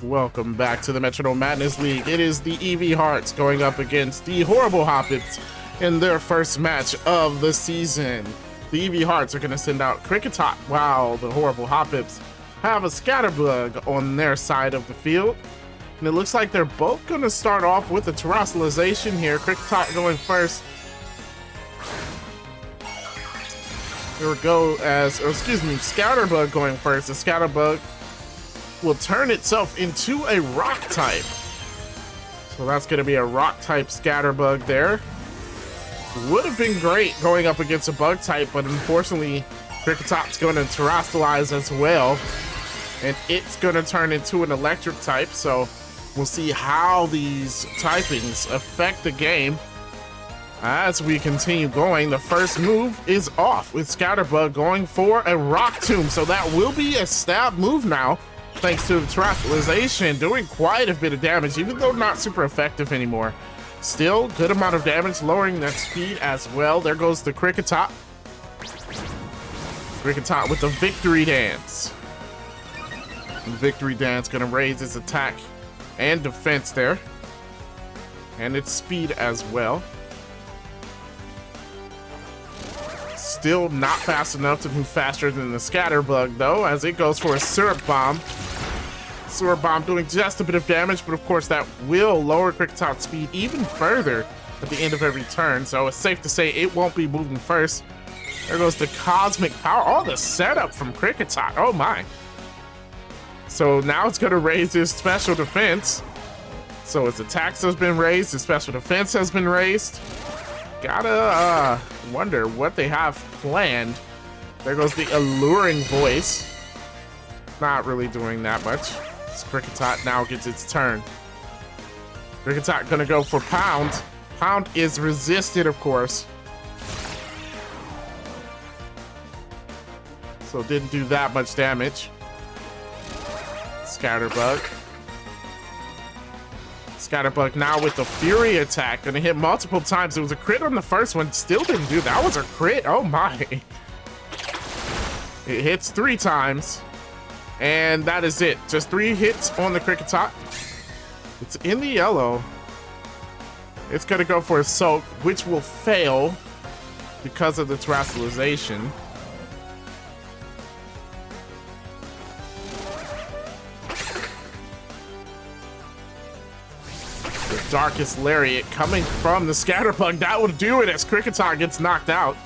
Welcome back to the Metronome Madness League. It is the EV Hearts going up against the Horrible Hoppets in their first match of the season. The EV Hearts are going to send out Cricketot while the Horrible Hoppets have a Scatterbug on their side of the field. And it looks like they're both going to start off with a Terrestrialization here. Cricketot going first. Here we go Scatterbug going first. The Scatterbug will turn itself into a rock type. So that's going to be a rock type Scatterbug there. Would have been great going up against a bug type, but unfortunately Cricketot's going to terrestrialize as well. And it's going to turn into an electric type, so we'll see how these typings affect the game. As we continue going, the first move is off with Scatterbug going for a Rock Tomb. So that will be a stab move now, thanks to the terrestrialization, doing quite a bit of damage, even though not super effective anymore. Still, good amount of damage, lowering that speed as well. There goes the Cricketot. Cricketot with the Victory Dance. The Victory Dance gonna raise its attack and defense there. And its speed as well. Still not fast enough to move faster than the Scatterbug though, as it goes for a Syrup Bomb. Syrup Bomb doing just a bit of damage, but of course that will lower Cricketot's speed even further at the end of every turn, so it's safe to say it won't be moving first. There goes the Cosmic Power. All the setup from Cricketot. Oh my. So now it's going to raise his special defense. So his attacks has been raised, his special defense has been raised. Gotta wonder what they have planned. There goes the Alluring Voice. Not really doing that much. Cricketot now gets its turn. Cricketot gonna go for Pound. Pound is resisted, of course. So didn't do that much damage. Scatterbug. Scatterbug now with the Fury attack. Gonna hit multiple times. It was a crit on the first one. Still didn't do that. That was a crit. Oh my. It hits 3 times. And that is it. Just 3 hits on the Cricketot. It's in the yellow. It's gonna go for a Soak, which will fail because of the terrestrialization. The Darkest Lariat coming from the Scatterbug. That will do it as Cricketot gets knocked out.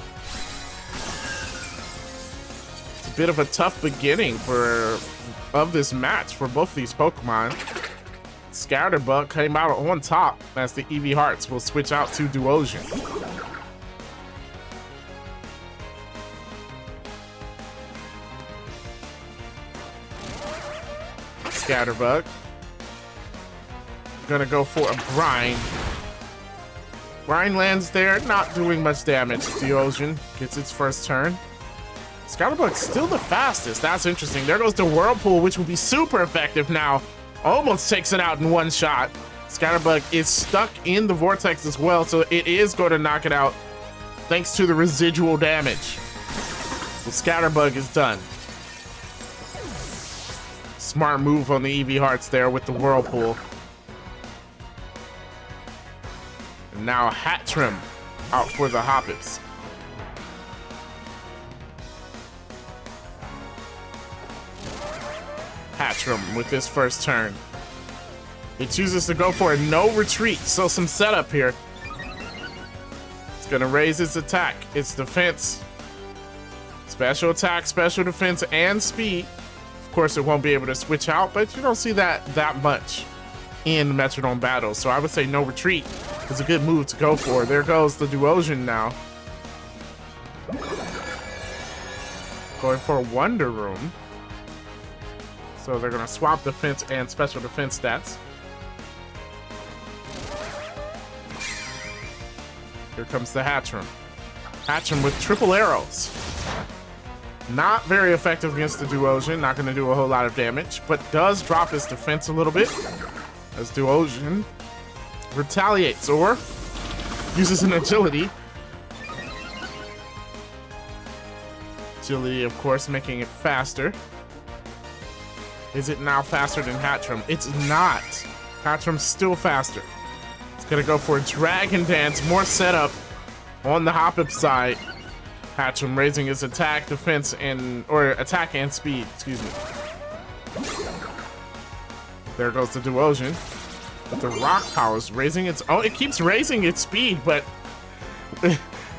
Bit of a tough beginning of this match for both of these Pokemon. Scatterbug came out on top as the EV Hearts will switch out to Duosion. Scatterbug gonna go for a Brine. Brine lands there, not doing much damage. Duosion gets its first turn. Scatterbug's still the fastest. That's interesting. There goes the Whirlpool, which will be super effective now. Almost takes it out in one shot. Scatterbug is stuck in the vortex as well, so it is going to knock it out thanks to the residual damage. The Scatterbug is done. Smart move on the EV Hearts there with the Whirlpool. And now Hatchrim out for the Hoppets. Hatchrim with this first turn. It chooses to go for a no retreat, so some setup here. It's gonna raise its attack, its defense, special attack, special defense, and speed. Of course, it won't be able to switch out, but you don't see that much in Metronome battles, so I would say no retreat is a good move to go for. There goes the Duosion now. Going for a Wonder Room. So they're going to swap defense and special defense stats. Here comes the Hatchrim. Hatchrim with triple arrows. Not very effective against the Duosion. Not going to do a whole lot of damage, but does drop his defense a little bit as Duosion retaliates or uses an agility. Agility, of course, making it faster. Is it now faster than Hatcham? It's not. Hatcham's still faster. It's gonna go for a Dragon Dance, more setup on the Hoppip side. Hatcham raising his attack, defense, or attack and speed, excuse me. There goes the Duosion. But the Rock Powers raising its own. It keeps raising its speed, but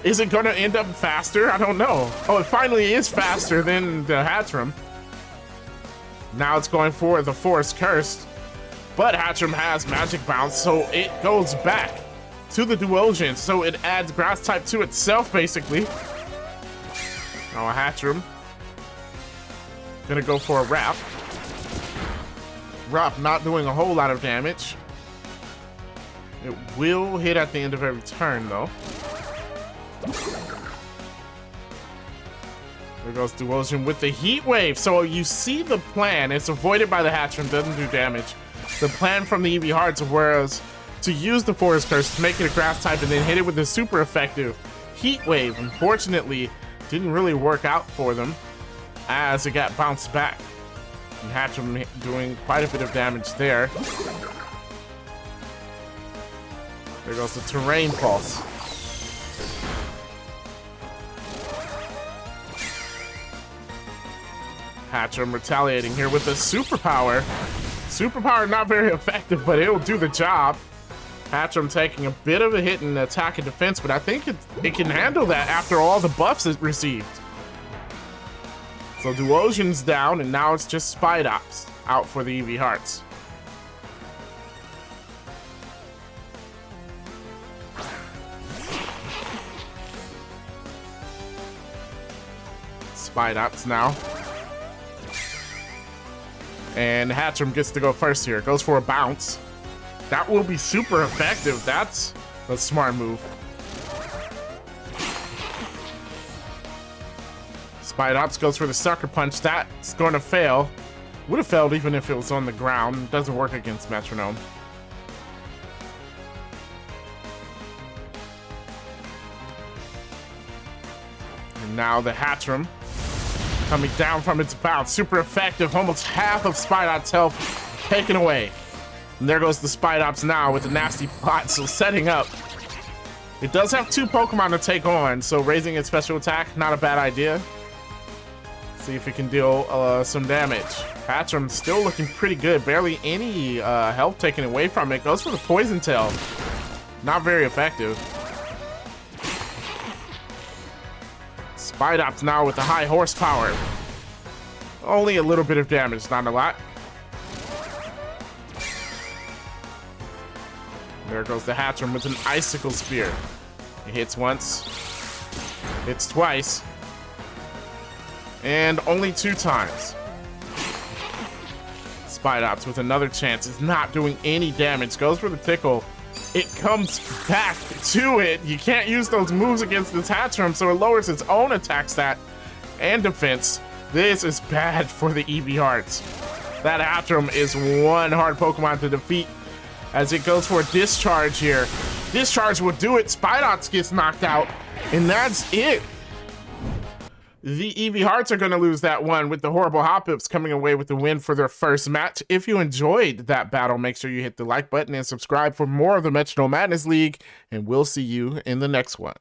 is it gonna end up faster? I don't know. Oh, it finally is faster than the Hatcham. Now it's going for the Forest Cursed. But Hatcham has Magic Bounce, so it goes back to the Duosion. So it adds Grass type to itself, basically. Now a Hatcham. Gonna go for a Wrap. Wrap not doing a whole lot of damage. It will hit at the end of every turn, though. There goes Duosion with the Heat Wave. So you see the plan. It's avoided by the Hatcham, doesn't do damage. The plan from the EV Hearts was to use the Forest Curse to make it a Grass type and then hit it with the super effective Heat Wave. Unfortunately, didn't really work out for them as it got bounced back. And Hatcham doing quite a bit of damage there. There goes the Terrain Pulse. Hatcham retaliating here with a Superpower. Superpower not very effective, but it'll do the job. Hatcham taking a bit of a hit in attack and defense, but I think it can handle that after all the buffs it received. So Duosion's down, and now it's just Spidops out for the EV Hearts. Spidops now. And Hatcham gets to go first here. Goes for a bounce. That will be super effective. That's a smart move. Spidops goes for the Sucker Punch. That's going to fail. Would have failed even if it was on the ground. It doesn't work against Metronome. And now the Hatcham coming down from its bounce. Super effective. Almost half of Spidops' health taken away. And there goes the Spidops now with a nasty plot. So setting up. It does have 2 Pokemon to take on. So raising its special attack, not a bad idea. See if it can deal some damage. Hatcham still looking pretty good. Barely any health taken away from it. Goes for the Poison Tail. Not very effective. Spidops now with the high horsepower. Only a little bit of damage, not a lot. There goes the Hatcham with an Icicle Spear. It hits once. Hits twice. And only 2 times. Spidops with another chance. Is not doing any damage. Goes for the Tickle. It comes back to it. You can't use those moves against this Hatcham, so it lowers its own attack stat and defense. This is bad for the EV Hearts. That Hatcham is one hard Pokemon to defeat as it goes for a Discharge here. Discharge will do it. Spidops gets knocked out, and that's it. The EV Hearts are going to lose that one with the horrible Hoppips coming away with the win for their first match. If you enjoyed that battle, make sure you hit the like button and subscribe for more of the Metronome Madness League, and we'll see you in the next one.